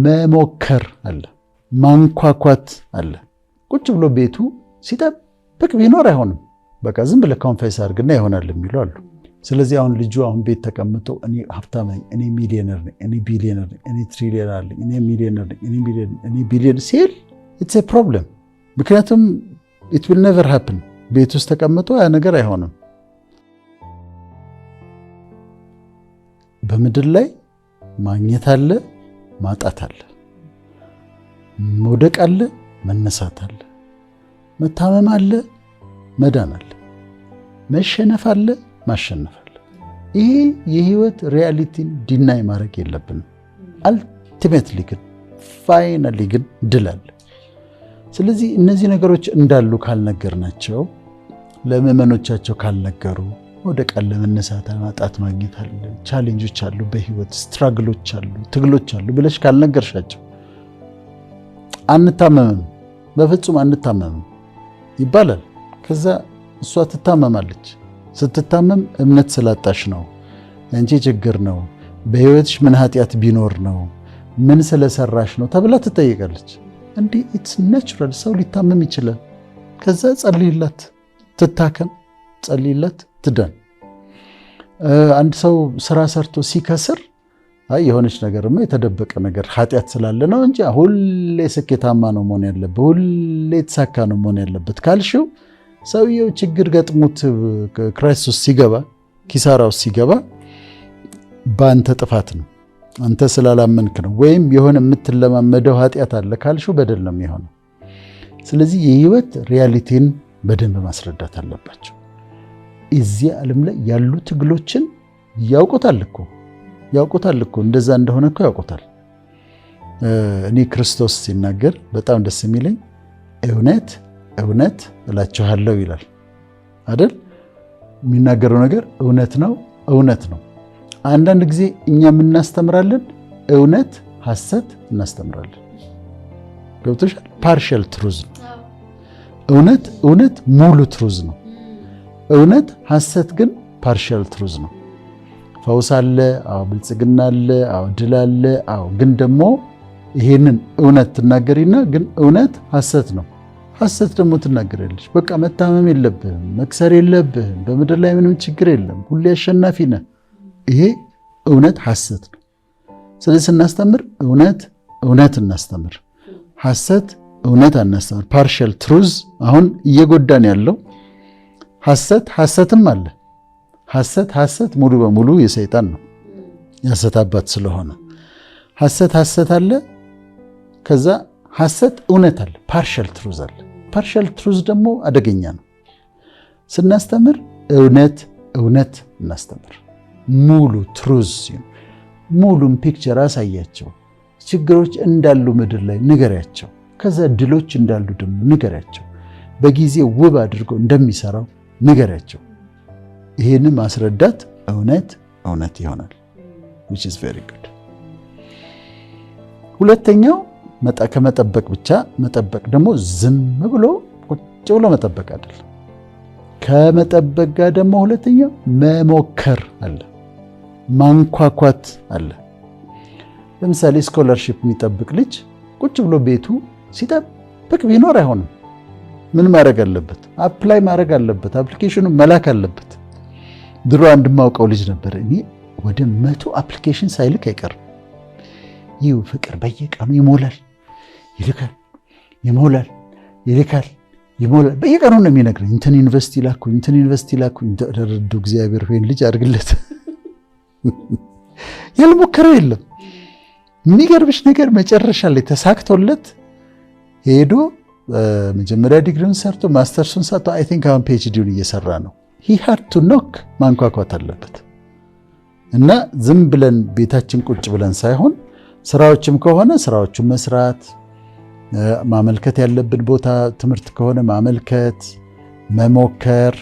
መሞከር አለ፣ ማንኳኳት አለ። ቁጭ ብሎ ቤቱ ሲጠብቅ ቢኖር አይሆንም። በቃ ዝም ብለህ ኮንፌስ አድርግና ይሆናል የሚሉ አሉ። ስለዚህ አሁን ልጁ አሁን ቤት ተቀምጦ እኔ ሀብታም ነኝ፣ እኔ ሚሊዮነር ነኝ፣ እኔ ቢሊዮነር ነኝ፣ እኔ ትሪሊዮነር አለኝ፣ እኔ ሚሊዮነር ነኝ፣ እኔ ቢሊዮን ሲል ኢትስ ኤ ፕሮብለም። ምክንያቱም ኢት ዊል ኔቨር ሃፕን። ቤት ውስጥ ተቀምጦ ያ ነገር አይሆንም። በምድር ላይ ማግኘት አለ፣ ማጣት አለ፣ መውደቅ አለ፣ መነሳት አለ፣ መታመም አለ፣ መዳን አለ፣ መሸነፍ አለ፣ ማሸነፍ አለ። ይሄ የህይወት ሪያሊቲን ዲናይ ማድረግ የለብንም። አልቲሜትሊ ግን ፋይናሊ ግን ድል አለ። ስለዚህ እነዚህ ነገሮች እንዳሉ ካልነገርናቸው፣ ለምዕመኖቻቸው ካልነገሩ፣ መውደቅ አለ፣ መነሳት፣ ማጣት፣ ማግኘት አለ፣ ቻሌንጆች አሉ፣ በህይወት ስትራግሎች አሉ፣ ትግሎች አሉ ብለሽ ካልነገርሻቸው አንታመምም፣ በፍጹም አንታመምም ይባላል። ከዛ እሷ ትታመማለች። ስትታመም እምነት ስላጣሽ ነው፣ ያንቺ ችግር ነው፣ በህይወትሽ ምን ኃጢአት ቢኖር ነው፣ ምን ስለሰራሽ ነው ተብላ ትጠይቃለች። እንዴ ኢትስ ናቹራል፣ ሰው ሊታመም ይችላል። ከዛ ጸልይላት ትታከም፣ ጸልይላት ትዳን። አንድ ሰው ስራ ሰርቶ ሲከስር አይ የሆነች ነገርማ የተደበቀ ነገር ኃጢአት ስላለ ነው እንጂ ሁሌ ስኬታማ ነው መሆን ያለበት፣ ሁሌ የተሳካ ነው መሆን ያለበት ካልሽው ሰውየው ችግር ገጥሞት ክራይሲስ ውስጥ ሲገባ፣ ኪሳራ ውስጥ ሲገባ በአንተ ጥፋት ነው፣ አንተ ስላላመንክ ነው፣ ወይም የሆነ የምትለማመደው ኃጢአት አለ ካልሽው በደል ነው የሚሆነው። ስለዚህ የህይወት ሪያሊቲን በደንብ ማስረዳት አለባቸው። እዚህ ዓለም ላይ ያሉ ትግሎችን ያውቁታል እኮ እንደዛ እንደሆነ እኮ ያውቁታል። እኔ ክርስቶስ ሲናገር በጣም ደስ የሚለኝ እውነት እውነት እላችኋለሁ ይላል አይደል? የሚናገረው ነገር እውነት ነው። አንዳንድ ጊዜ እኛ እናስተምራለን፣ እውነት ሐሰት እናስተምራለን። ገብቶሻል? ፓርሻል ትሩዝ ነው እውነት ሙሉ ትሩዝ ነው። እውነት ሐሰት ግን ፓርሻል ትሩዝ ነው። ፈውስ አለ፣ አዎ ብልጽግና አለ፣ አዎ ድል አለ፣ አዎ ግን ደግሞ ይሄንን እውነት ትናገሪና ግን እውነት ሐሰት ነው። ሐሰት ደግሞ ትናገራለች። በቃ መታመም የለብህም፣ መክሰር የለብህም፣ በምድር ላይ ምንም ችግር የለም፣ ሁሌ አሸናፊ ነህ። ይሄ እውነት ሐሰት ነው። ስለዚህ ስናስተምር እውነት እናስተምር፣ ሐሰት እውነት አናስተምር። ፓርሻል ትሩዝ አሁን እየጎዳን ያለው ሐሰትም አለ። ሐሰት ሙሉ በሙሉ የሰይጣን ነው፣ የሐሰት አባት ስለሆነ ሐሰት አለ። ከዛ ሐሰት እውነት አለ፣ ፓርሻል ትሩዝ አለ። ፓርሻል ትሩዝ ደግሞ አደገኛ ነው። ስናስተምር እውነት እናስተምር፣ ሙሉ ትሩዝ ሙሉም ፒክቸር አሳያቸው። ችግሮች እንዳሉ ምድር ላይ ንገሪያቸው። ከዛ ድሎች እንዳሉ ደግሞ ንገሪያቸው። በጊዜ ውብ አድርጎ እንደሚሰራው ንገሪያቸው። ይሄንን ማስረዳት እውነት ይሆናል። which is very good። ሁለተኛው ከመጠበቅ ብቻ መጠበቅ ደግሞ ዝም ብሎ ቁጭ ብሎ መጠበቅ አይደለም። ከመጠበቅ ጋር ደግሞ ሁለተኛው መሞከር አለ፣ ማንኳኳት አለ። ለምሳሌ ስኮላርሺፕ የሚጠብቅ ልጅ ቁጭ ብሎ ቤቱ ሲጠብቅ ቢኖር አይሆንም። ምን ማድረግ አለበት? አፕላይ ማድረግ አለበት። አፕሊኬሽኑ መላክ አለበት። ድሮ አንድ ማውቀው ልጅ ነበር። እኔ ወደ 100 አፕሊኬሽን ሳይልክ አይቀርም። ይው ፍቅር በየቀኑ ይሞላል፣ ይልካል፣ ይሞላል፣ ይልካል፣ ይሞላል። በየቀኑ ነው የሚነግረኝ። እንትን ዩኒቨርሲቲ ላኩኝ። ተረዱ እግዚአብሔር ሆይን ልጅ አድርግለት። ያልሞከረው የለም። የሚገርምሽ ነገር መጨረሻ ላይ ተሳክቶለት ሄዶ መጀመሪያ ዲግሪውን ሰርቶ ማስተርሱን ሰርቶ አይ ቲንክ አሁን ፒኤችዲውን እየሰራ ነው። he had to knock ማንኳኳት አለበት። እና ዝም ብለን ቤታችን ቁጭ ብለን ሳይሆን ስራዎችም ከሆነ ስራዎቹን መስራት፣ ማመልከት ያለብን ቦታ ትምህርት ከሆነ ማመልከት፣ መሞከር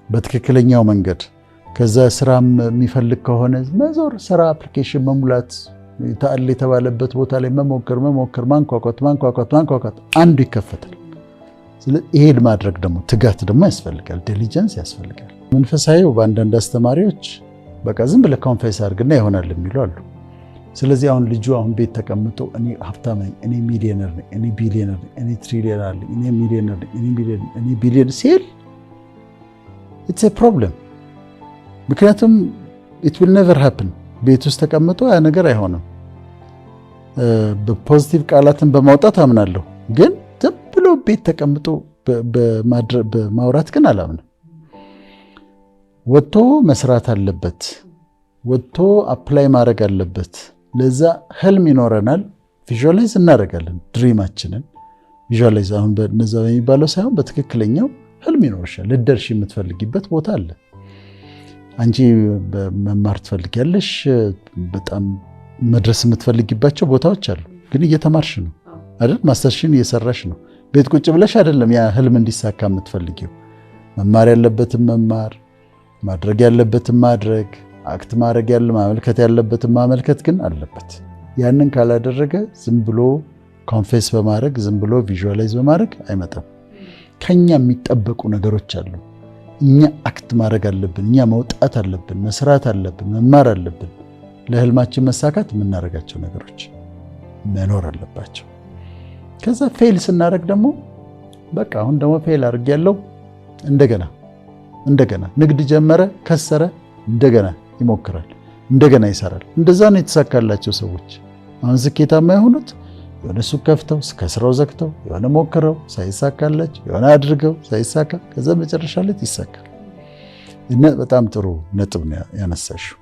በትክክለኛው መንገድ። ከዛ ስራም የሚፈልግ ከሆነ መዞር፣ ስራ አፕሊኬሽን መሙላት፣ ታል የተባለበት ቦታ ላይ መሞከር፣ ማንኳኳት አንዱ ይከፈታል። ስለዚህ ይሄን ማድረግ ደግሞ ትጋት ደግሞ ያስፈልጋል፣ ዲሊጀንስ ያስፈልጋል። መንፈሳዊው በአንዳንድ አስተማሪዎች በቃ ዝም ብለህ ኮንፌስ አድርግና ይሆናል የሚሉ አሉ። ስለዚህ አሁን ልጁ አሁን ቤት ተቀምጦ እኔ ሀብታም ነኝ፣ እኔ ሚሊዮነር ነኝ፣ እኔ ቢሊዮነር ነኝ፣ እኔ ትሪሊዮነር አለኝ፣ እኔ ሚሊዮነር ነኝ፣ እኔ ሚሊዮነር፣ እኔ ቢሊዮነር ሲል ኢትስ ኤ ፕሮብለም። ምክንያቱም ኢት ዊል ኔቨር ሃፕን። ቤት ውስጥ ተቀምጦ ያ ነገር አይሆንም። በፖዚቲቭ ቃላትን በማውጣት አምናለሁ፣ ግን ዝም ብሎ ቤት ተቀምጦ በማውራት ግን አላምንም። ወጥቶ መስራት አለበት፣ ወጥቶ አፕላይ ማድረግ አለበት። ለዛ ህልም ይኖረናል፣ ቪዥዋላይዝ እናደርጋለን። ድሪማችንን ቪዥዋላይዝ አሁን በነዛ የሚባለው ሳይሆን በትክክለኛው ህልም ይኖርሻል። ልደርሽ የምትፈልጊበት ቦታ አለ። አንቺ መማር ትፈልጊያለሽ፣ በጣም መድረስ የምትፈልጊባቸው ቦታዎች አሉ። ግን እየተማርሽ ነው አይደል? ማስተርሽን እየሰራሽ ነው። ቤት ቁጭ ብለሽ አይደለም ያ ህልም እንዲሳካ የምትፈልጊው። መማር ያለበትን መማር፣ ማድረግ ያለበትን ማድረግ፣ አክት ማድረግ ማመልከት ያለበትን ማመልከት ግን አለበት። ያንን ካላደረገ ዝም ብሎ ኮንፌስ በማድረግ ዝም ብሎ ቪዥዋላይዝ በማድረግ አይመጣም። ከኛ የሚጠበቁ ነገሮች አሉ። እኛ አክት ማድረግ አለብን። እኛ መውጣት አለብን፣ መስራት አለብን፣ መማር አለብን። ለህልማችን መሳካት የምናደርጋቸው ነገሮች መኖር አለባቸው። ከዛ ፌል ስናደርግ ደግሞ በቃ አሁን ደግሞ ፌል አድርጌያለሁ፣ እንደገና ንግድ ጀመረ፣ ከሰረ፣ እንደገና ይሞክራል፣ እንደገና ይሰራል። እንደዛ ነው የተሳካላቸው ሰዎች። አሁን ስኬታማ የሆኑት የሆነ ሱቅ ከፍተው ከስራው ዘግተው የሆነ ሞክረው ሳይሳካላቸው የሆነ አድርገው ሳይሳካ ከዛ መጨረሻ ላይ ይሳካል። እና በጣም ጥሩ ነጥብ ነው ያነሳሽው።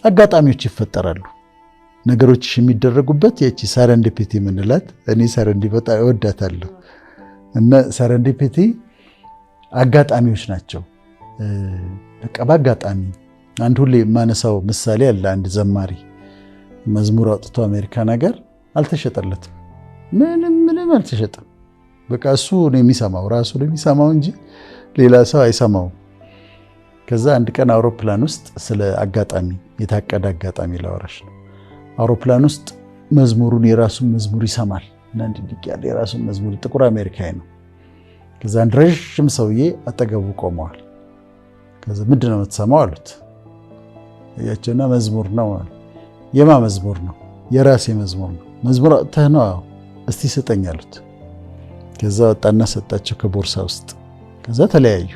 አጋጣሚዎች ይፈጠራሉ። ነገሮችሽ የሚደረጉበት የቺ ሰረንዲፒቲ የምንላት እኔ ሰረንዲፒቲ እወዳታለሁ። እና ሰረንዲፒቲ አጋጣሚዎች ናቸው። በቃ በአጋጣሚ አንድ ሁሌ የማነሳው ምሳሌ አለ። አንድ ዘማሪ መዝሙር አውጥቶ አሜሪካን ሀገር አልተሸጠለትም። ምንም አልተሸጠም። በቃ እሱ ነው የሚሰማው፣ ራሱ ነው የሚሰማው እንጂ ሌላ ሰው አይሰማውም። ከዛ አንድ ቀን አውሮፕላን ውስጥ ስለ አጋጣሚ የታቀደ አጋጣሚ ላወራሽ ነው። አውሮፕላን ውስጥ መዝሙሩን የራሱን መዝሙር ይሰማል እና እንዲህ ያለ የራሱን መዝሙር ጥቁር አሜሪካዊ ነው። ከዛ አንድ ረዥም ሰውዬ አጠገቡ ቆመዋል። ከዛ ምንድን ነው የምትሰማው አሉት። ያቸውና መዝሙር ነው። የማ መዝሙር ነው? የራሴ መዝሙር ነው። መዝሙር አውጥተህ ነው? አዎ። እስቲ ስጠኝ አሉት። ከዛ ወጣና ሰጣቸው ከቦርሳ ውስጥ። ከዛ ተለያዩ።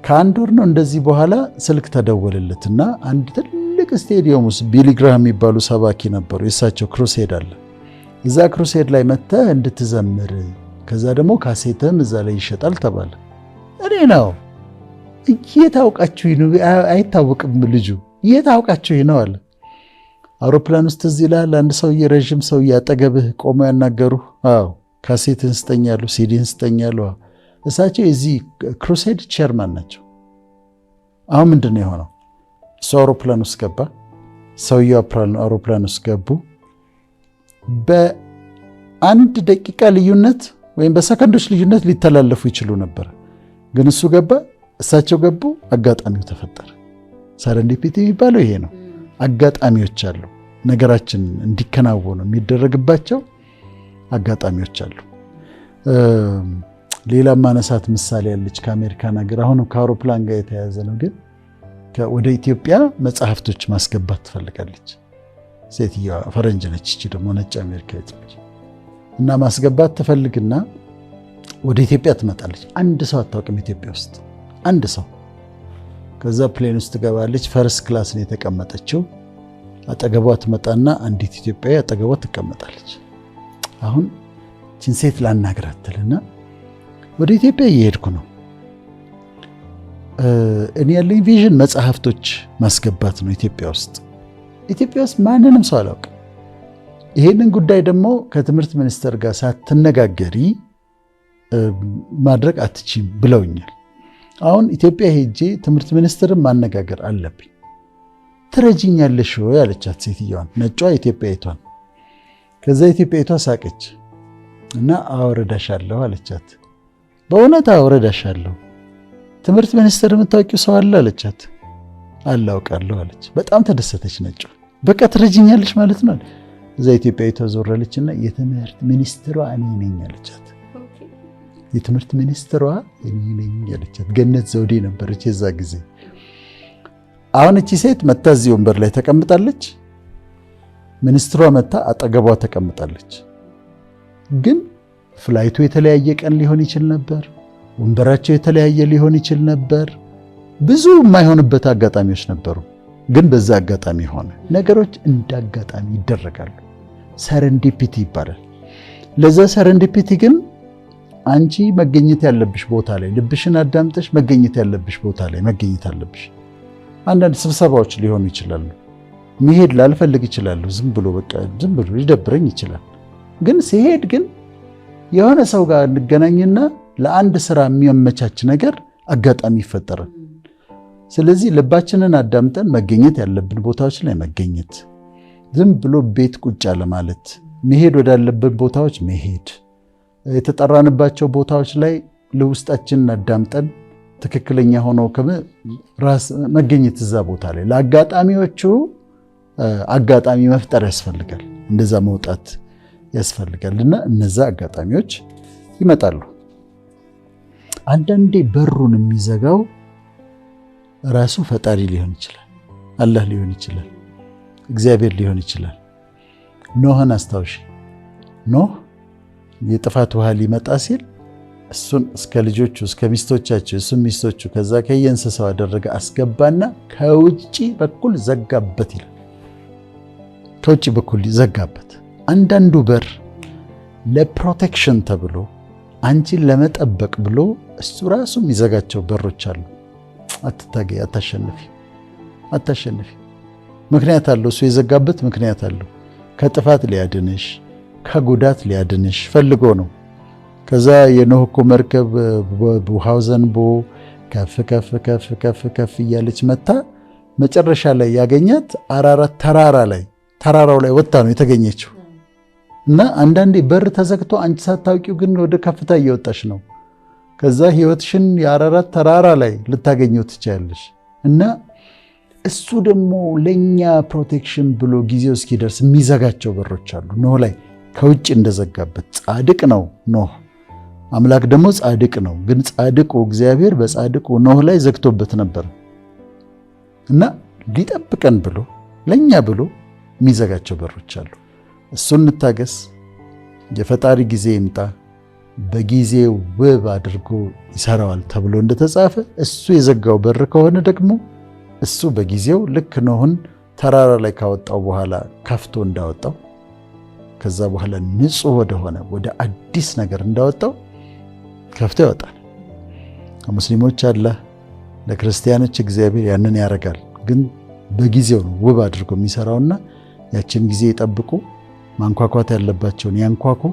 ከአንድ ወር ነው እንደዚህ በኋላ ስልክ ተደወለለትና አንድ ትልቅ ስቴዲየም ውስጥ ቢሊ ግራሃም የሚባሉ ሰባኪ ነበሩ። የእሳቸው ክሩሴድ አለ። እዛ ክሩሴድ ላይ መጥተህ እንድትዘምር፣ ከዛ ደግሞ ካሴትም እዛ ላይ ይሸጣል ተባለ። እኔ ነው እየታውቃችሁ ነው? አይታወቅም ልጁ እየታውቃችሁ ነው አለ። አውሮፕላን ውስጥ እዚህ ይላል አንድ ሰውዬ፣ ረዥም ሰውዬ አጠገብህ ቆሞ ያናገሩ። አዎ ካሴትን ስጠኛሉ፣ ሲዲን ስጠኛሉ። እሳቸው የዚህ ክሩሴድ ቼርማን ናቸው። አሁን ምንድን ነው የሆነው? እሱ አውሮፕላን ውስጥ ገባ፣ ሰውየው አውሮፕላን ውስጥ ገቡ። በአንድ ደቂቃ ልዩነት ወይም በሰከንዶች ልዩነት ሊተላለፉ ይችሉ ነበር። ግን እሱ ገባ፣ እሳቸው ገቡ፣ አጋጣሚው ተፈጠረ። ሰረንዲፒቲ የሚባለው ይሄ ነው። አጋጣሚዎች አሉ። ነገራችን እንዲከናወኑ የሚደረግባቸው አጋጣሚዎች አሉ። ሌላ ማነሳት ምሳሌ ያለች ከአሜሪካን ሀገር፣ አሁንም ከአውሮፕላን ጋር የተያያዘ ነው። ግን ወደ ኢትዮጵያ መጽሐፍቶች ማስገባት ትፈልጋለች ሴትዮዋ። ፈረንጅ ነች፣ እቺ ደግሞ ነጭ አሜሪካዊት ነች። እና ማስገባት ትፈልግና ወደ ኢትዮጵያ ትመጣለች። አንድ ሰው አታውቅም ኢትዮጵያ ውስጥ አንድ ሰው። ከዛ ፕሌን ውስጥ ትገባለች። ፈርስት ክላስ ነው የተቀመጠችው። አጠገቧ ትመጣና አንዲት ኢትዮጵያዊ አጠገቧ ትቀመጣለች። አሁን ችን ሴት ላናግራት ትልና ወደ ኢትዮጵያ እየሄድኩ ነው፣ እኔ ያለኝ ቪዥን መጽሐፍቶች ማስገባት ነው ኢትዮጵያ ውስጥ። ኢትዮጵያ ውስጥ ማንንም ሰው አላውቅም። ይሄንን ጉዳይ ደግሞ ከትምህርት ሚኒስቴር ጋር ሳትነጋገሪ ማድረግ አትችይም ብለውኛል። አሁን ኢትዮጵያ ሄጄ ትምህርት ሚኒስቴርን ማነጋገር አለብኝ። ትረጂኛለሽ ወይ አለቻት ሴትዮዋን፣ ነጯ ኢትዮጵያዊቷን። ከዛ ኢትዮጵያዊቷ ሳቀች እና አወረዳሻለሁ አለቻት። በእውነት አወረዳሻለሁ። ትምህርት ሚኒስቴር የምታውቂው ሰው አለ አለቻት። አላውቃለሁ አለች። በጣም ተደሰተች ነጯ። በቃ ትረጂኛለሽ ማለት ነው። እዛ ኢትዮጵያዊቷ ዞረለችና የትምህርት ሚኒስትሯ እኔ ነኝ አለቻት። የትምህርት ሚኒስትሯ እኔ ነኝ አለቻት። ገነት ዘውዴ ነበረች የዛ ጊዜ። አሁን እቺ ሴት መታ እዚህ ወንበር ላይ ተቀምጣለች። ሚኒስትሯ መታ አጠገቧ ተቀምጣለች። ግን ፍላይቱ የተለያየ ቀን ሊሆን ይችል ነበር። ወንበራቸው የተለያየ ሊሆን ይችል ነበር። ብዙ የማይሆንበት አጋጣሚዎች ነበሩ። ግን በዛ አጋጣሚ ሆነ። ነገሮች እንደ አጋጣሚ ይደረጋሉ። ሰረንዲፒቲ ይባላል። ለዛ ሰረንዲፒቲ ግን አንቺ መገኘት ያለብሽ ቦታ ላይ ልብሽን አዳምጠሽ መገኘት ያለብሽ ቦታ ላይ መገኘት አለብሽ። አንዳንድ ስብሰባዎች ሊሆኑ ይችላሉ። መሄድ ላልፈልግ ይችላል። ዝም ብሎ ሊደብረኝ ይችላል። ግን ሲሄድ ግን የሆነ ሰው ጋር እንገናኝና ለአንድ ስራ የሚያመቻች ነገር አጋጣሚ ይፈጠራል። ስለዚህ ልባችንን አዳምጠን መገኘት ያለብን ቦታዎች ላይ መገኘት፣ ዝም ብሎ ቤት ቁጭ አለ ማለት፣ መሄድ ወዳለብን ቦታዎች መሄድ፣ የተጠራንባቸው ቦታዎች ላይ ለውስጣችንን አዳምጠን ትክክለኛ ሆኖ ራስ መገኘት እዛ ቦታ ላይ ለአጋጣሚዎቹ አጋጣሚ መፍጠር ያስፈልጋል። እንደዛ መውጣት ያስፈልጋልና እነዛ አጋጣሚዎች ይመጣሉ። አንዳንዴ በሩን የሚዘጋው ራሱ ፈጣሪ ሊሆን ይችላል፣ አላህ ሊሆን ይችላል፣ እግዚአብሔር ሊሆን ይችላል። ኖህን አስታውሺ። ኖህ የጥፋት ውሃ ሊመጣ ሲል እሱን እስከ ልጆቹ እስከ ሚስቶቻቸው እሱም ሚስቶቹ ከዛ ከየእንስሳው አደረገ አስገባና ከውጭ በኩል ዘጋበት ይላል። ከውጭ በኩል ዘጋበት። አንዳንዱ በር ለፕሮቴክሽን ተብሎ አንቺን ለመጠበቅ ብሎ እሱ ራሱ የሚዘጋቸው በሮች አሉ። አትታገይ፣ አታሸንፊ። ምክንያት አለው። እሱ የዘጋበት ምክንያት አለው። ከጥፋት ሊያድንሽ ከጉዳት ሊያድንሽ ፈልጎ ነው። ከዛ የኖህ እኮ መርከብ ውሃው ዘንቦ ከፍ ከፍ ከፍ ከፍ ከፍ እያለች መታ መጨረሻ ላይ ያገኛት አራራት ተራራው ላይ ወጣ ነው የተገኘችው። እና አንዳንዴ በር ተዘግቶ አንቺ ሳታውቂው ግን ወደ ከፍታ እየወጣሽ ነው። ከዛ ህይወትሽን የአራራት ተራራ ላይ ልታገኘው ትችያለሽ። እና እሱ ደግሞ ለኛ ፕሮቴክሽን ብሎ ጊዜው እስኪደርስ የሚዘጋቸው በሮች አሉ። ኖህ ላይ ከውጭ እንደዘጋበት ጻድቅ ነው ኖህ፣ አምላክ ደግሞ ጻድቅ ነው። ግን ጻድቁ እግዚአብሔር በጻድቁ ኖህ ላይ ዘግቶበት ነበር እና ሊጠብቀን ብሎ ለኛ ብሎ የሚዘጋቸው በሮች አሉ። እሱን እንታገስ። የፈጣሪ ጊዜ ይምጣ፣ በጊዜው ውብ አድርጎ ይሰራዋል ተብሎ እንደተጻፈ እሱ የዘጋው በር ከሆነ ደግሞ እሱ በጊዜው ልክ ኖህን ተራራ ላይ ካወጣው በኋላ ከፍቶ እንዳወጣው ከዛ በኋላ ንጹህ ወደሆነ ወደ አዲስ ነገር እንዳወጣው ከፍቶ ያወጣል። ለሙስሊሞች አላህ፣ ለክርስቲያኖች እግዚአብሔር ያንን ያደርጋል። ግን በጊዜው ነው ውብ አድርጎ የሚሰራውና ያችን ጊዜ ይጠብቁ፣ ማንኳኳት ያለባቸውን ያንኳኩ።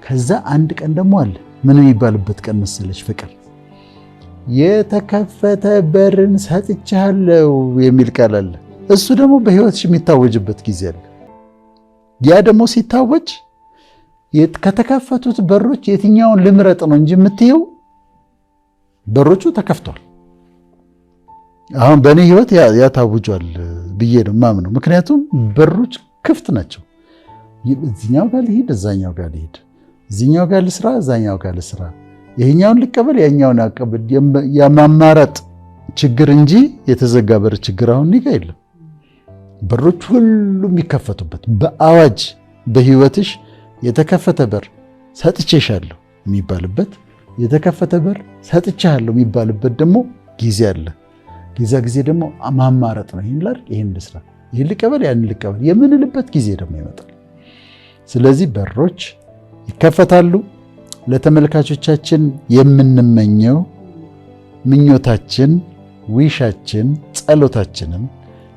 ከዛ አንድ ቀን ደግሞ አለ። ምን የሚባልበት ቀን መሰለሽ? ፍቅር የተከፈተ በርን ሰጥቻለሁ የሚል ቃል አለ። እሱ ደግሞ በህይወትሽ የሚታወጅበት ጊዜ አለ። ያ ደግሞ ሲታወጅ ከተከፈቱት በሮች የትኛውን ልምረጥ ነው እንጂ የምትየው በሮቹ ተከፍቷል። አሁን በእኔ ህይወት ያ ታውጇል ብዬ ነው የማምነው። ምክንያቱም በሮች ክፍት ናቸው። እዚኛው ጋር ልሂድ፣ እዛኛው ጋር ልሂድ፣ እዚኛው ጋር ልስራ፣ እዛኛው ጋር ልስራ፣ ይሄኛውን ልቀበል፣ ያኛውን አቀበል፣ የማማረጥ ችግር እንጂ የተዘጋ በር ችግር አሁን እኔ ጋር የለም። በሮች ሁሉ የሚከፈቱበት በአዋጅ በህይወትሽ የተከፈተ በር ሰጥቼሻለሁ የሚባልበት የተከፈተ በር ሰጥቼሃለሁ የሚባልበት ደግሞ ጊዜ አለ። ጊዜ ደግሞ ማማረጥ ነው። ይህን ላድርግ፣ ይህን ልስራ፣ ይህን ልቀበል፣ ያንን ልቀበል የምንልበት ጊዜ ደግሞ ይመጣል። ስለዚህ በሮች ይከፈታሉ። ለተመልካቾቻችን የምንመኘው ምኞታችን፣ ዊሻችን፣ ጸሎታችንም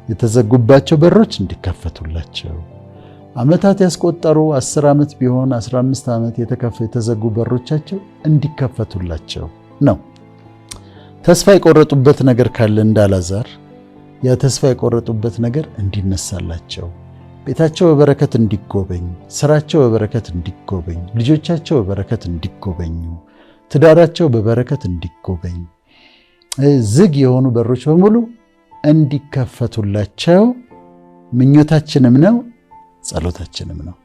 የተዘጉባቸው በሮች እንዲከፈቱላቸው፣ ዓመታት ያስቆጠሩ 10 ዓመት ቢሆን 15 ዓመት የተዘጉ በሮቻቸው እንዲከፈቱላቸው ነው። ተስፋ የቆረጡበት ነገር ካለ እንዳላዛር ያ ተስፋ የቆረጡበት ነገር እንዲነሳላቸው፣ ቤታቸው በበረከት እንዲጎበኝ፣ ስራቸው በበረከት እንዲጎበኝ፣ ልጆቻቸው በበረከት እንዲጎበኙ፣ ትዳራቸው በበረከት እንዲጎበኝ፣ ዝግ የሆኑ በሮች በሙሉ እንዲከፈቱላቸው ምኞታችንም ነው፣ ጸሎታችንም ነው።